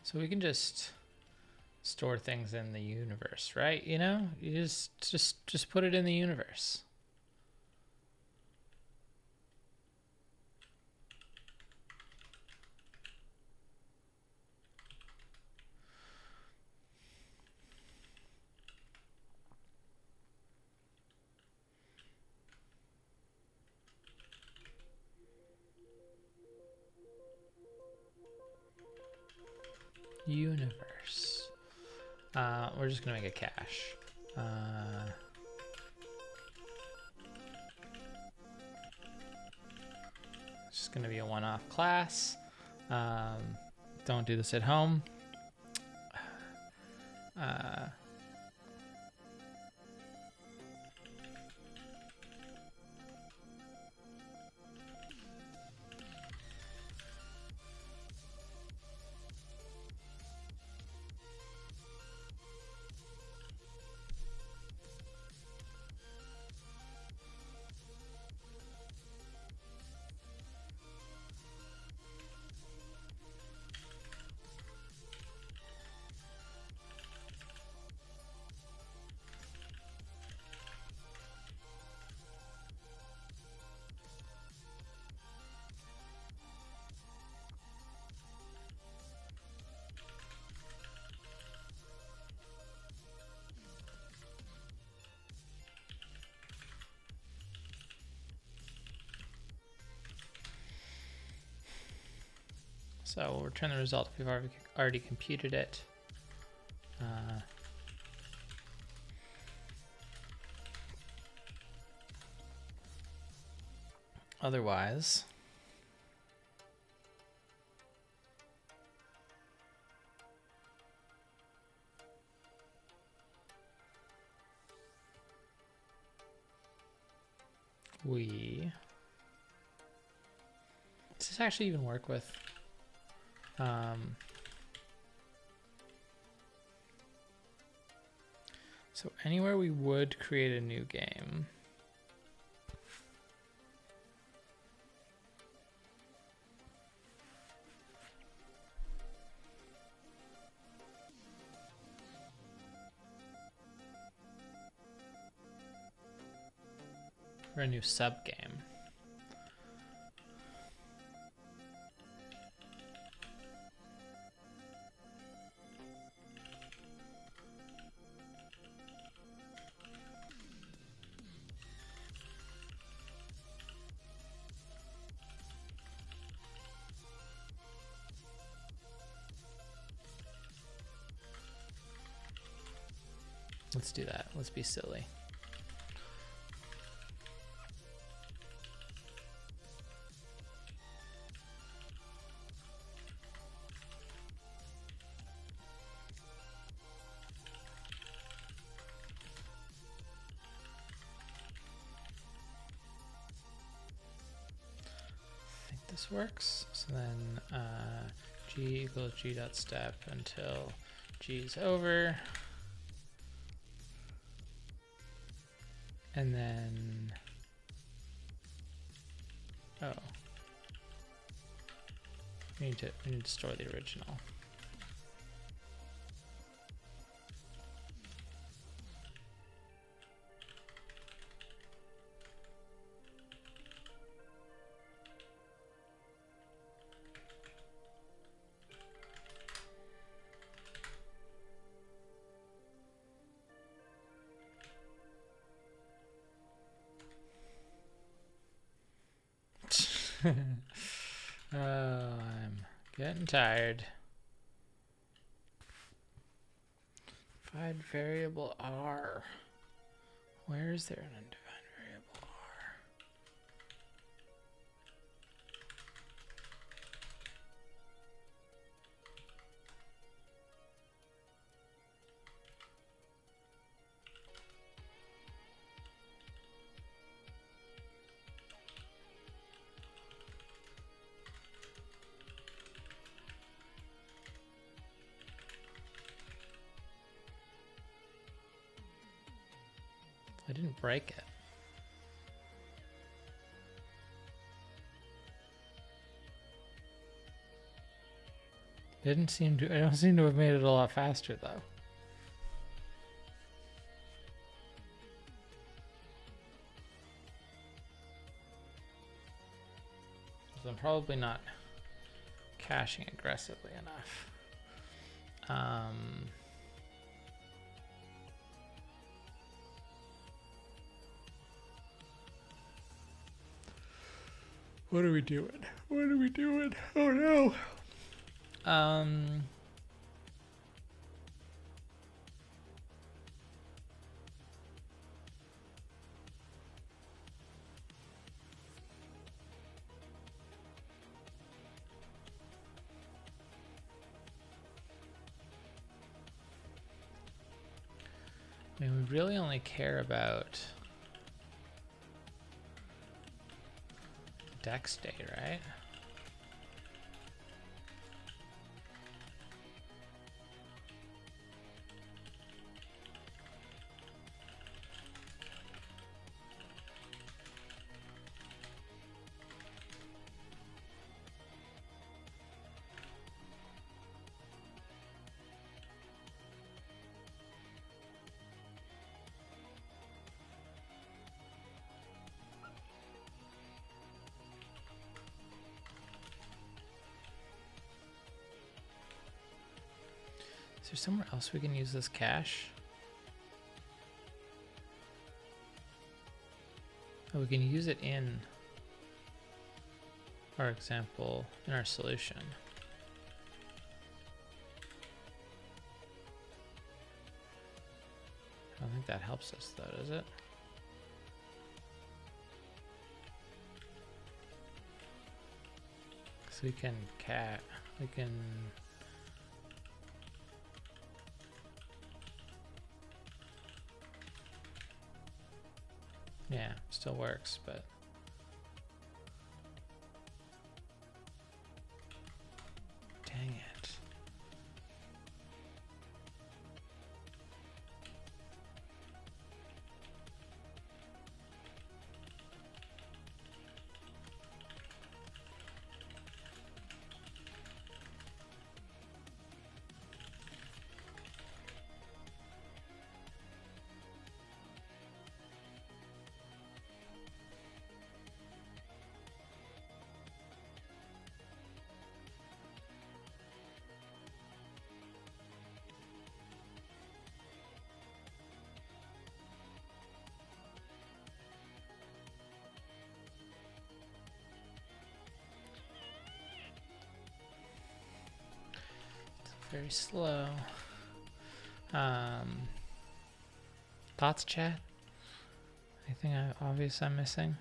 so we can just store things in the universe, right? You know, you just put it in the universe. Universe. We're just gonna make a cache. It's just gonna be a one-off class. Don't do this at home. So we'll return the result if we've already computed it. Otherwise, does this actually even work with so anywhere we would create a new game, or a new sub game. Let's do that. Let's be silly. this works. So then g equals g dot step until g is over. And then, oh, we need to store the original. Oh, I'm getting tired. Undefined variable R. Where is there an undefined variable R? I didn't break it. I don't seem to have made it a lot faster though. So I'm probably not caching aggressively enough. What are we doing? What are we doing? Oh no. I mean, we really only care about deck state, right? Is there somewhere else we can use this cache? Oh, we can use it in our example, in our solution. I don't think that helps us though, does it? So we can yeah, still works, but dang it. Very slow. Thoughts, chat? Anything obvious I'm missing?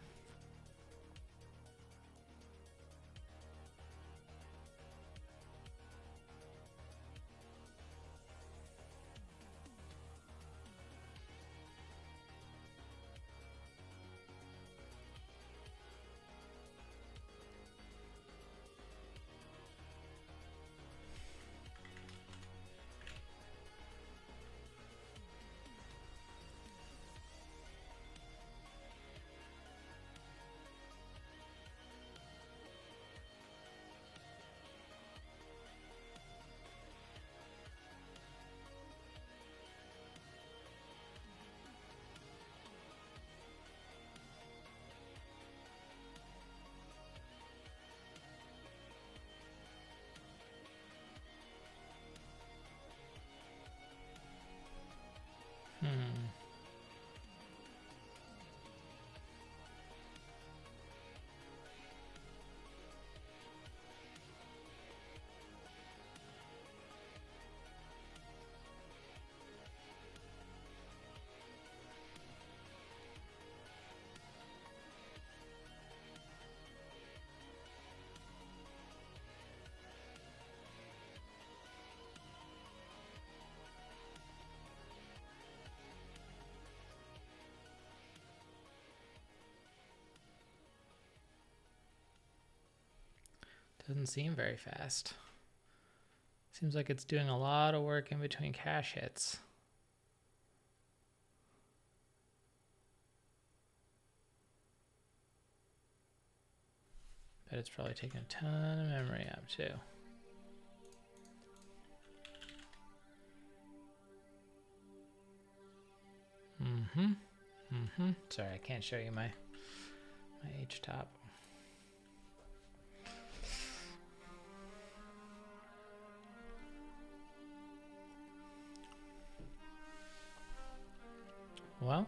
Doesn't seem very fast. Seems like it's doing a lot of work in between cache hits. Bet it's probably taking a ton of memory up too. Sorry, I can't show you my H-top. Well,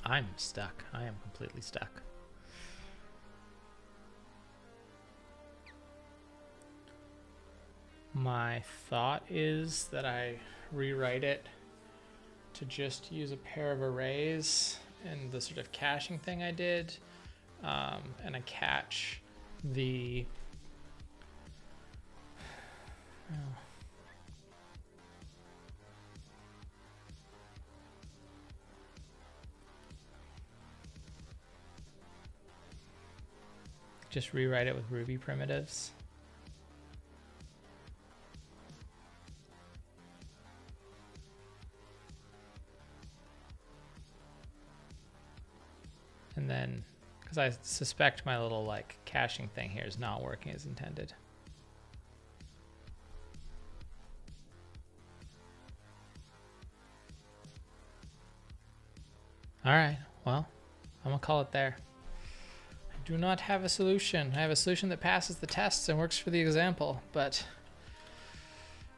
I'm stuck. I am completely stuck. My thought is that I rewrite it to just use a pair of arrays and the sort of caching thing I did, and I catch the just rewrite it with Ruby primitives. And then, because I suspect my little like caching thing here is not working as intended. All right, well, I'm gonna call it there. I do not have a solution. I have a solution that passes the tests and works for the example, but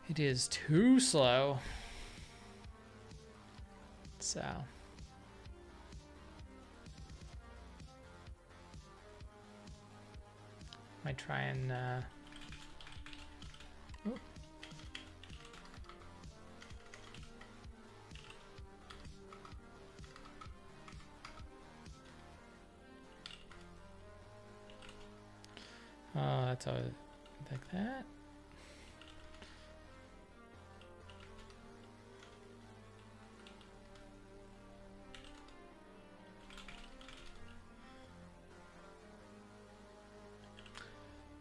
it is too slow. So. Might try and oh, that's always like that.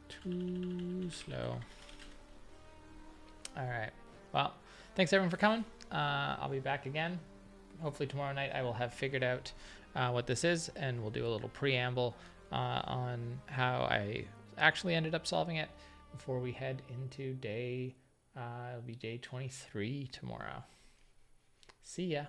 Too slow. All right. Well, thanks everyone for coming. I'll be back again. Hopefully tomorrow night I will have figured out what this is, and we'll do a little preamble on how I actually ended up solving it before we head into it'll be day 23 tomorrow. See ya.